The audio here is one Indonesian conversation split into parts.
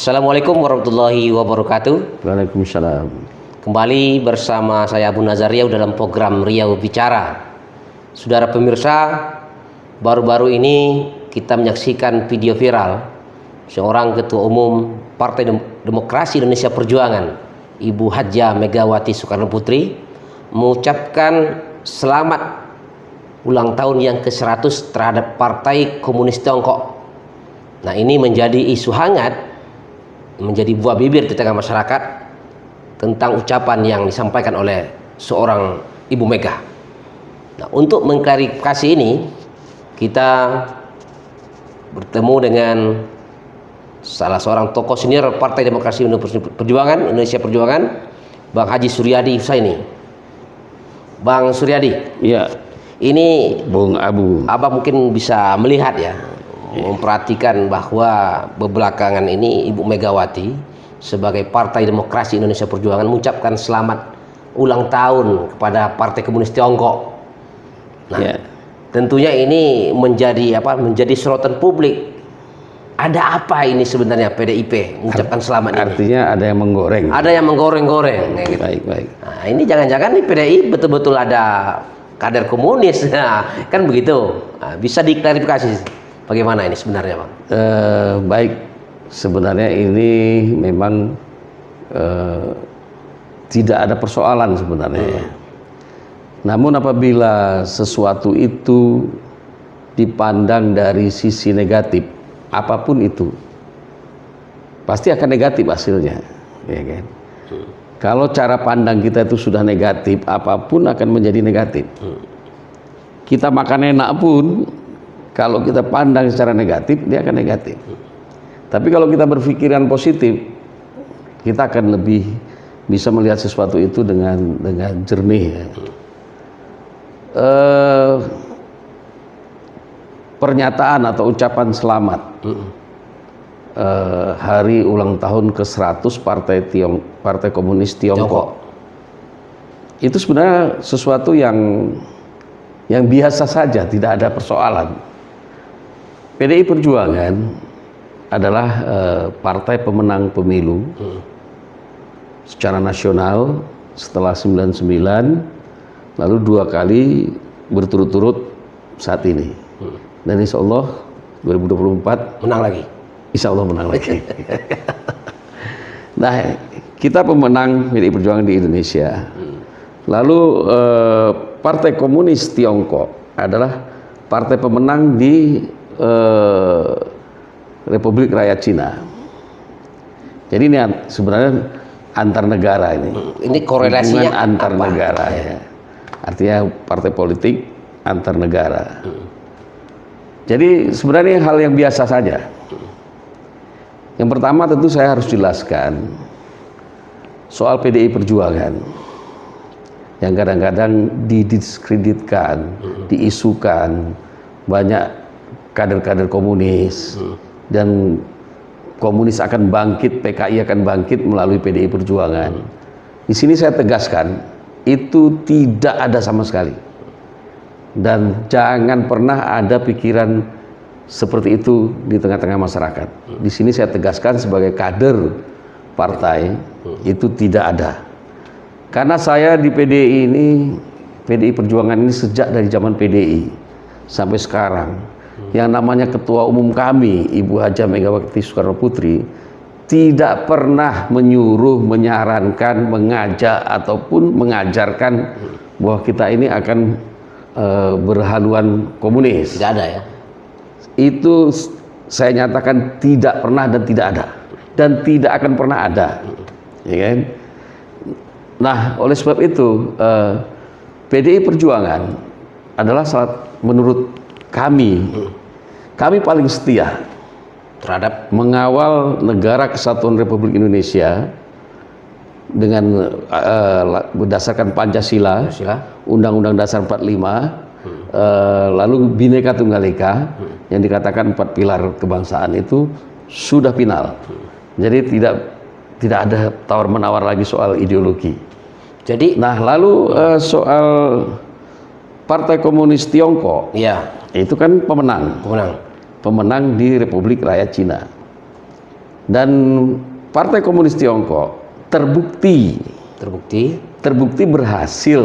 Assalamualaikum warahmatullahi wabarakatuh. Waalaikumsalam. Kembali bersama saya Abu Nazar Riau dalam program Riau Bicara. Saudara pemirsa, baru-baru ini kita menyaksikan video viral seorang Ketua Umum Partai Demokrasi Indonesia Perjuangan, Ibu Hajah Megawati Soekarno Putri, mengucapkan selamat ulang tahun yang ke-100 terhadap Partai Komunis Tiongkok. Nah, ini menjadi isu hangat, menjadi buah bibir di tengah masyarakat tentang ucapan yang disampaikan oleh seorang Ibu Mega. Nah, untuk mengklarifikasi ini, kita bertemu dengan salah seorang tokoh senior Partai Demokrasi Indonesia Perjuangan, Bang Haji Suryadi Husaini. Bang Suryadi, Iya, ini Bung Abu. Abang mungkin bisa melihat ya, memperhatikan bahwa belakangan ini Ibu Megawati sebagai Partai Demokrasi Indonesia Perjuangan mengucapkan selamat ulang tahun kepada Partai Komunis Tiongkok. Nah, Ya. tentunya ini menjadi sorotan publik. Ada apa ini sebenarnya PDIP mengucapkan selamat ini? Artinya ada yang menggoreng. Ada yang menggoreng-goreng. Gitu. Baik. Nah, ini jangan-jangan nih PDI betul-betul ada kader komunis. Nah, kan begitu. Nah, bisa diklarifikasi bagaimana ini sebenarnya, Bang? Baik, sebenarnya ini memang tidak ada persoalan sebenarnya. Namun apabila sesuatu itu dipandang dari sisi negatif, apapun itu, pasti akan negatif hasilnya, ya kan? Kalau cara pandang kita itu sudah negatif, apapun akan menjadi negatif. Kita makan enak pun, kalau kita pandang secara negatif, dia akan negatif. Tapi kalau kita berpikiran positif, kita akan lebih bisa melihat sesuatu itu dengan jernih. Ya. Pernyataan atau ucapan selamat hari ulang tahun ke-100 Partai Komunis Tiongkok. Itu sebenarnya sesuatu yang biasa saja, tidak ada persoalan. PDI Perjuangan adalah partai pemenang pemilu secara nasional setelah 99, lalu 2 kali berturut-turut saat ini. Dan insya Allah 2024 Menang lagi. Insya Allah menang lagi. Nah, kita pemenang PDI Perjuangan di Indonesia. Lalu Partai Komunis Tiongkok adalah partai pemenang di Republik Rakyat Cina. Jadi ini sebenarnya antar negara ini. Ini korelasinya hubungan antar apa? negara ya. Artinya partai politik antar negara. Jadi sebenarnya hal yang biasa saja. Yang pertama tentu saya harus jelaskan soal PDI Perjuangan yang kadang-kadang didiskreditkan, diisukan banyak kader-kader komunis dan komunis akan bangkit, PKI akan bangkit melalui PDI Perjuangan. Di sini saya tegaskan, itu tidak ada sama sekali. Dan jangan pernah ada pikiran seperti itu di tengah-tengah masyarakat. Di sini saya tegaskan sebagai kader partai, itu tidak ada. Karena saya di PDI Perjuangan ini sejak dari zaman PDI sampai sekarang. Yang namanya Ketua Umum kami, Ibu Hajah Megawati Soekarno Putri, tidak pernah menyuruh, menyarankan, mengajak ataupun mengajarkan bahwa kita ini akan berhaluan komunis. Tidak ada ya? Itu saya nyatakan tidak pernah dan tidak ada, dan tidak akan pernah ada, ya kan? Nah, oleh sebab itu PDI Perjuangan adalah menurut kami paling setia Terhadap mengawal negara kesatuan Republik Indonesia dengan berdasarkan Pancasila, Undang-Undang Dasar 45, lalu Bhinneka Tunggal Ika, yang dikatakan 4 pilar kebangsaan itu sudah final. Jadi tidak ada tawar-menawar lagi soal ideologi. Jadi, nah lalu soal Partai Komunis Tiongkok, ya, itu kan pemenang pemenang. pemenang di Republik Rakyat Cina. Dan Partai Komunis Tiongkok terbukti berhasil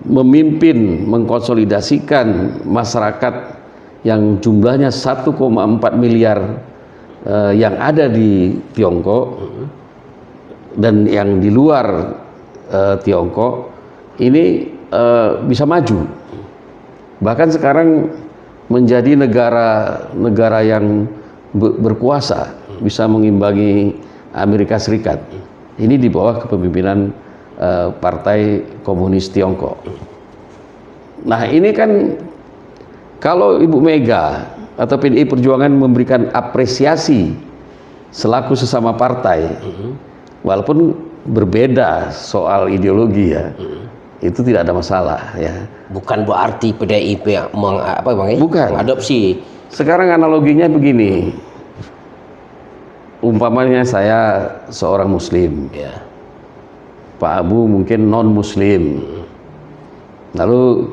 memimpin, mengkonsolidasikan masyarakat yang jumlahnya 1,4 miliar yang ada di Tiongkok dan yang di luar Tiongkok ini bisa maju. Bahkan sekarang menjadi negara yang berkuasa, bisa mengimbangi Amerika Serikat. Ini di bawah kepemimpinan Partai Komunis Tiongkok. Nah, ini kan kalau Ibu Mega atau PDI Perjuangan memberikan apresiasi selaku sesama partai, walaupun berbeda soal ideologi ya, itu tidak ada masalah ya. Bukan berarti PDIP mengadopsi. Sekarang analoginya begini, umpamanya saya seorang Muslim, Ya. Pak Abu mungkin non Muslim, lalu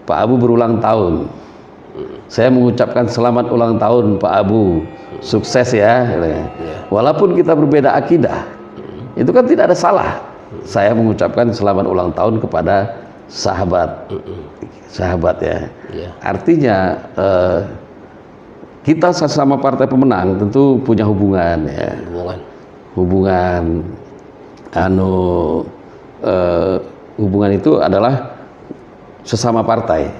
Pak Abu berulang tahun, saya mengucapkan selamat ulang tahun Pak Abu, sukses ya. Walaupun kita berbeda akidah, itu kan tidak ada salah. Saya mengucapkan selamat ulang tahun kepada sahabat ya. Artinya kita sesama partai pemenang tentu punya hubungan ya. Hubungan itu adalah sesama partai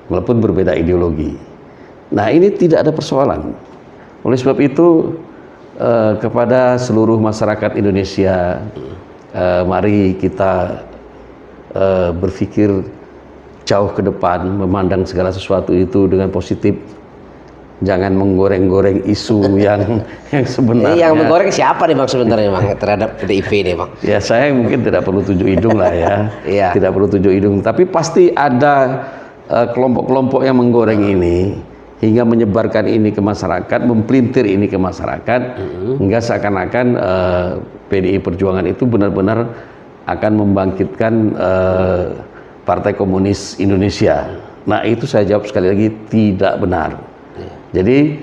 walaupun berbeda ideologi. Nah, ini tidak ada persoalan. Oleh sebab itu kepada seluruh masyarakat Indonesia, mari kita berpikir jauh ke depan, memandang segala sesuatu itu dengan positif. Jangan menggoreng-goreng isu yang sebenarnya. Yang menggoreng siapa nih Bang sebenarnya Bang terhadap PDIP ini Bang? Ya, saya mungkin tidak perlu tunjuk hidung lah ya. Iya. Tidak perlu tunjuk hidung, tapi pasti ada kelompok-kelompok yang menggoreng ini hingga menyebarkan ini ke masyarakat, mempelintir ini ke masyarakat, hingga seakan-akan PDI Perjuangan itu benar-benar akan membangkitkan Partai Komunis Indonesia. Nah, itu saya jawab sekali lagi tidak benar. Jadi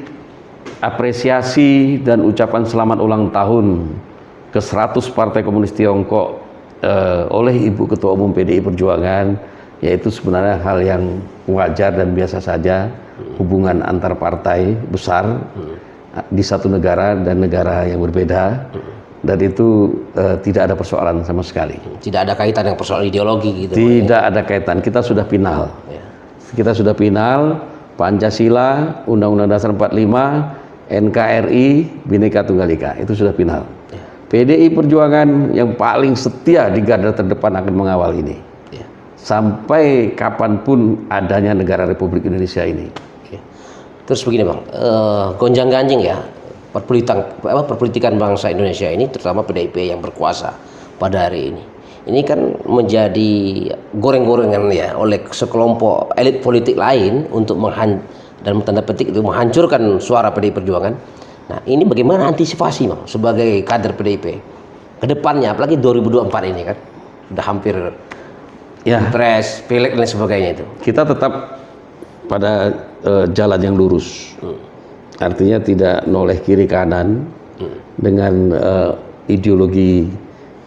apresiasi dan ucapan selamat ulang tahun ke 100 Partai Komunis Tiongkok oleh Ibu Ketua Umum PDI Perjuangan, yaitu sebenarnya hal yang wajar dan biasa saja, hubungan antar partai besar di satu negara dan negara yang berbeda, dan itu tidak ada persoalan sama sekali. Tidak ada kaitan dengan persoalan ideologi gitu. Tidak ada kaitan, kita sudah final. Kita sudah final. Pancasila, Undang-Undang Dasar 45, NKRI, Bhinneka Tunggal Ika, itu sudah final. PDI Perjuangan yang paling setia di garda terdepan akan mengawal ini. Sampai kapanpun adanya negara Republik Indonesia ini. Terus begini Bang, gonjang-ganjing ya perpolitikan bangsa Indonesia ini, terutama PDIP yang berkuasa pada hari ini. Ini kan menjadi goreng-gorengan ya oleh sekelompok elit politik lain untuk dalam tanda petik itu menghancurkan suara PDI Perjuangan. Nah, ini bagaimana antisipasi Bang sebagai kader PDIP ke depannya, apalagi 2024 ini kan sudah hampir Pilpres, Pileg dan sebagainya itu. Kita tetap pada jalan yang lurus. Artinya tidak noleh kiri kanan dengan ideologi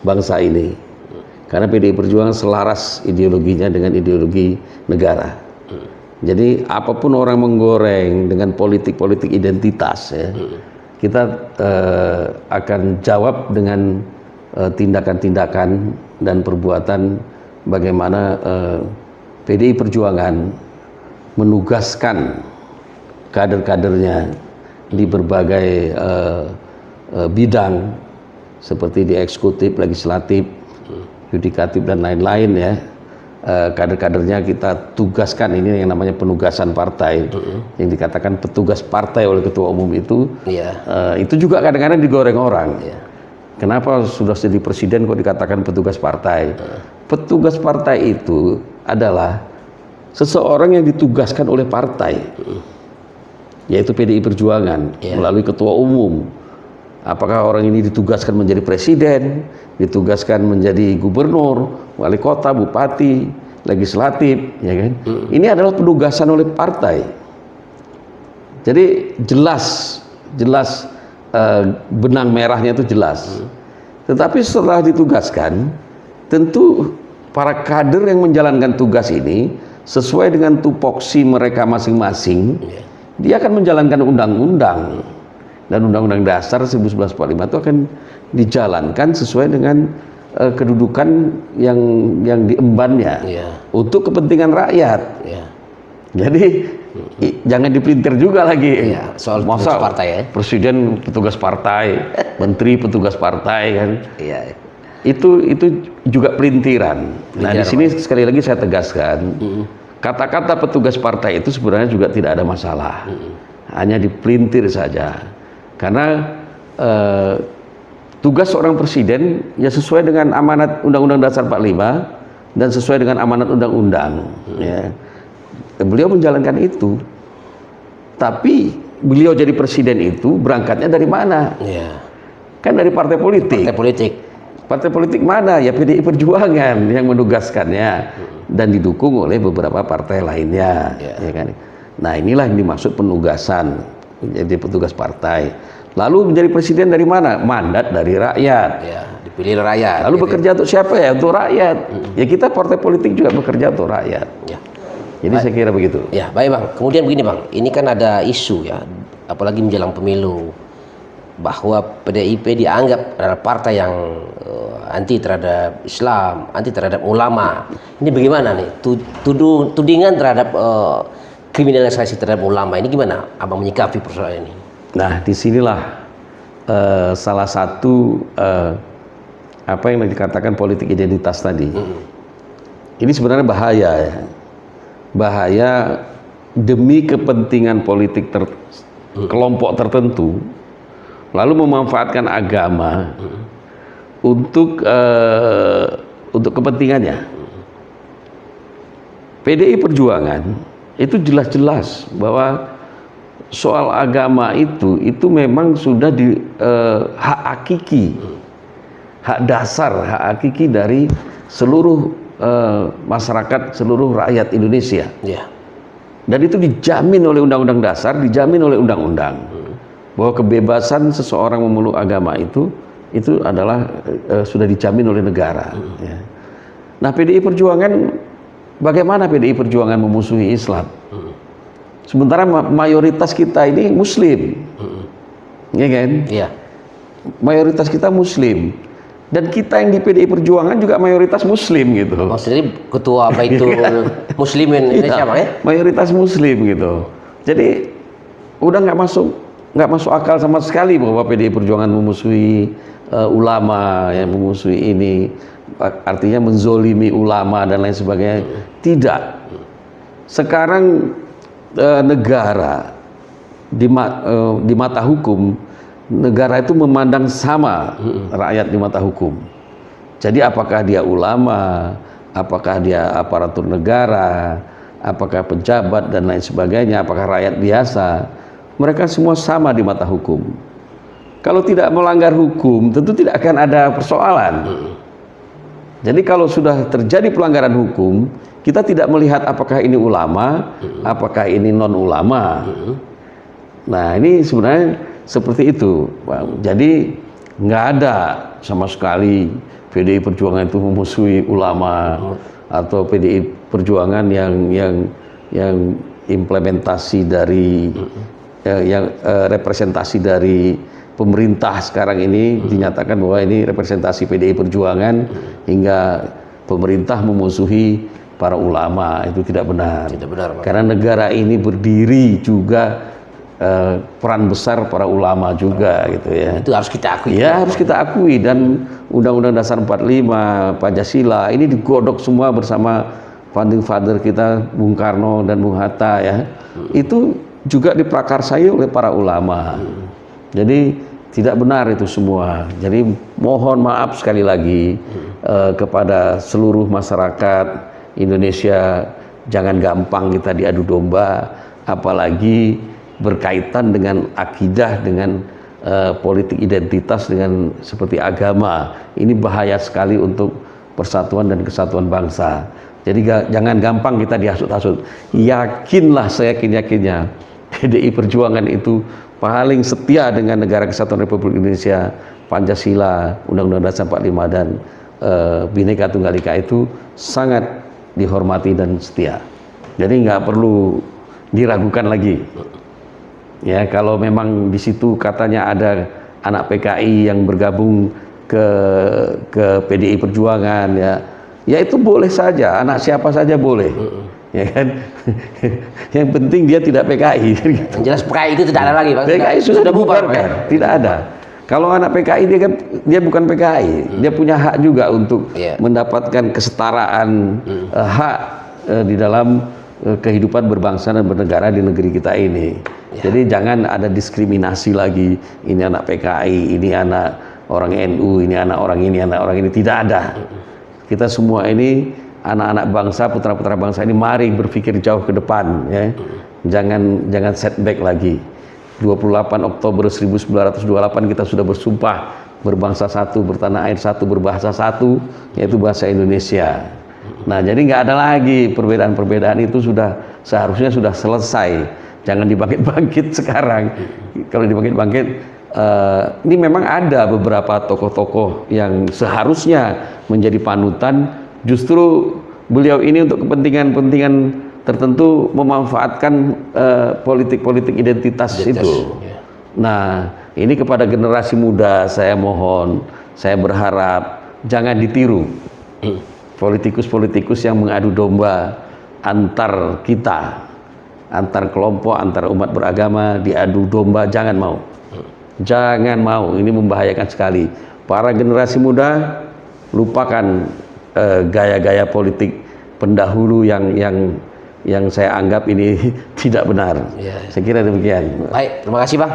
bangsa ini. Karena PDI Perjuangan selaras ideologinya dengan ideologi negara. Jadi apapun orang menggoreng dengan politik-politik identitas ya, kita akan jawab dengan tindakan-tindakan dan perbuatan bagaimana PDI Perjuangan menugaskan kader-kadernya di berbagai bidang seperti di eksekutif, legislatif, yudikatif dan lain-lain ya. Kader-kadernya kita tugaskan, ini yang namanya penugasan partai, yang dikatakan petugas partai oleh ketua umum itu. Itu juga kadang-kadang digoreng orang. Kenapa sudah jadi presiden kok dikatakan petugas partai? Petugas partai itu adalah seseorang yang ditugaskan oleh partai, yaitu PDI Perjuangan melalui ketua umum. Apakah orang ini ditugaskan menjadi presiden, ditugaskan menjadi gubernur, wali kota, bupati, legislatif, ya kan? Ini adalah penugasan oleh partai. Jadi jelas jelas benang merahnya itu jelas. Tetapi setelah ditugaskan, tentu para kader yang menjalankan tugas ini sesuai dengan tupoksi mereka masing-masing, dia akan menjalankan undang-undang, dan Undang-Undang Dasar 1945 itu akan dijalankan sesuai dengan kedudukan yang diembannya untuk kepentingan rakyat. Jadi jangan dipelintir juga lagi. Soal masa partai ya. Presiden petugas partai, menteri petugas partai kan. Itu juga pelintiran. Nah, di sini sekali lagi saya tegaskan, kata-kata petugas partai itu sebenarnya juga tidak ada masalah. Hanya dipelintir saja. Karena tugas seorang presiden ya sesuai dengan amanat Undang-Undang Dasar 45 dan sesuai dengan amanat undang-undang. Ya. Beliau menjalankan itu. Tapi beliau jadi presiden itu berangkatnya dari mana? Kan dari partai politik. Partai politik mana? Ya PDI Perjuangan yang menugaskannya dan didukung oleh beberapa partai lainnya. Ya kan? Nah, inilah yang dimaksud penugasan menjadi petugas partai. Lalu menjadi presiden dari mana? Mandat dari rakyat. Dipilih rakyat. Lalu bekerja untuk siapa ya? Untuk rakyat. Ya kita partai politik juga bekerja untuk rakyat. Jadi saya kira begitu. Ya, baik Bang. Kemudian begini Bang, ini kan ada isu ya, apalagi menjelang pemilu, bahwa PDIP dianggap adalah partai yang anti terhadap Islam, anti terhadap ulama. Ini bagaimana nih? Tudingan terhadap kriminalisasi terhadap ulama ini gimana Abang menyikapi persoalan ini? Nah, disinilah salah satu apa yang dikatakan politik identitas tadi. Ini sebenarnya bahaya ya. Bahaya demi kepentingan politik kelompok tertentu, lalu memanfaatkan agama untuk kepentingannya. PDI Perjuangan itu jelas-jelas bahwa soal agama itu memang sudah di hak hakiki, hak dasar, hak hakiki dari seluruh masyarakat, seluruh rakyat Indonesia. Dan itu dijamin oleh Undang-Undang Dasar, dijamin oleh undang-undang bahwa kebebasan seseorang memeluk agama itu adalah sudah dijamin oleh negara. Nah, PDI Perjuangan, bagaimana PDI Perjuangan memusuhi Islam? Sementara mayoritas kita ini Muslim, ya kan? Mayoritas kita Muslim. Dan kita yang di PDI Perjuangan juga mayoritas Muslim gitu. Maksudnya ketua Baitul Muslimin Indonesia Bang ya? Mayoritas Muslim gitu. Jadi udah nggak masuk akal sama sekali bahwa PDI Perjuangan memusuhi ulama, yang memusuhi ini, artinya menzolimi ulama dan lain sebagainya. Tidak. Sekarang negara di mata hukum, negara itu memandang sama rakyat di mata hukum. Jadi apakah dia ulama, apakah dia aparatur negara, apakah pejabat dan lain sebagainya, apakah rakyat biasa, mereka semua sama di mata hukum. Kalau tidak melanggar hukum, tentu tidak akan ada persoalan. Jadi kalau sudah terjadi pelanggaran hukum, kita tidak melihat apakah ini ulama, apakah ini non ulama. Nah, ini sebenarnya seperti itu, Bang. Jadi nggak ada sama sekali PDI Perjuangan itu memusuhi ulama atau PDI Perjuangan yang implementasi dari yang representasi dari pemerintah sekarang ini dinyatakan bahwa ini representasi PDI Perjuangan hingga pemerintah memusuhi para ulama. Itu tidak benar. Tidak benar, Bang. Karena negara ini berdiri juga peran besar para ulama juga gitu ya. Itu harus kita akui. Ya, harus kita akui. Dan Undang-Undang Dasar 45, Pancasila ini digodok semua bersama founding father kita Bung Karno dan Bung Hatta ya. Itu juga diprakarsai oleh para ulama. Jadi tidak benar itu semua. Jadi mohon maaf sekali lagi kepada seluruh masyarakat Indonesia, jangan gampang kita diadu domba, apalagi berkaitan dengan akidah, dengan politik identitas, dengan seperti agama. Ini bahaya sekali untuk persatuan dan kesatuan bangsa. Jadi jangan gampang kita dihasut-hasut. Yakinlah, saya yakin-yakinnya PDI Perjuangan itu paling setia dengan Negara Kesatuan Republik Indonesia, Pancasila, Undang-Undang Dasar 45 dan Bhinneka Tunggal Ika itu sangat dihormati dan setia. Jadi nggak perlu diragukan lagi. Ya, kalau memang di situ katanya ada anak PKI yang bergabung ke PDI Perjuangan, ya itu boleh saja, anak siapa saja boleh. Ya kan, yang penting dia tidak PKI. Yang jelas PKI itu tidak ada lagi, Bang. PKI sudah bubar, dibubarkan, tidak ada. Kalau anak PKI dia bukan PKI, dia punya hak juga untuk mendapatkan kesetaraan hak di dalam kehidupan berbangsa dan bernegara di negeri kita ini. Jadi jangan ada diskriminasi lagi. Ini anak PKI, ini anak orang NU, ini anak orang ini, anak orang ini, tidak ada. Kita semua ini anak-anak bangsa, putra-putra bangsa ini, mari berpikir jauh ke depan, ya. Jangan setback lagi. 28 Oktober 1928 kita sudah bersumpah berbangsa satu, bertanah air satu, berbahasa satu, yaitu bahasa Indonesia. Nah, jadi nggak ada lagi perbedaan-perbedaan, itu seharusnya sudah selesai. Jangan dibangkit-bangkit sekarang. Kalau dibangkit-bangkit, ini memang ada beberapa tokoh-tokoh yang seharusnya menjadi panutan. Justru beliau ini untuk kepentingan-kepentingan tertentu memanfaatkan politik-politik identitas itu. Nah, ini kepada generasi muda saya mohon, saya berharap jangan ditiru politikus-politikus yang mengadu domba antar kita, antar kelompok, antar umat beragama, diadu domba. Jangan mau, jangan mau. Ini membahayakan sekali. Para generasi muda, lupakan gaya-gaya politik pendahulu yang saya anggap ini tidak benar. Saya kira demikian. Baik, terima kasih, Bang.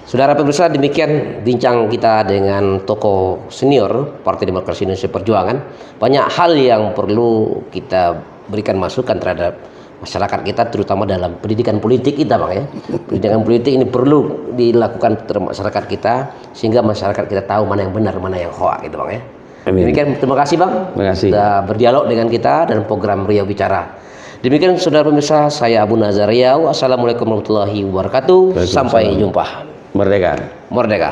Saudara pemirsa, demikian bincang kita dengan tokoh senior Partai Demokrasi Indonesia Perjuangan. Banyak hal yang perlu kita berikan masukan terhadap masyarakat kita, terutama dalam pendidikan politik kita, Bang, ya. Pendidikan politik ini perlu dilakukan terhadap masyarakat kita, sehingga masyarakat kita tahu mana yang benar, mana yang hoak, gitu, Bang, ya. Demikian, terima kasih, Bang. Terima kasih. Sudah berdialog dengan kita dalam program Riau Bicara. Demikian saudara pemirsa, saya Abu Nazar Riau. Assalamualaikum warahmatullahi wabarakatuh. Sampai jumpa. Merdeka. Merdeka.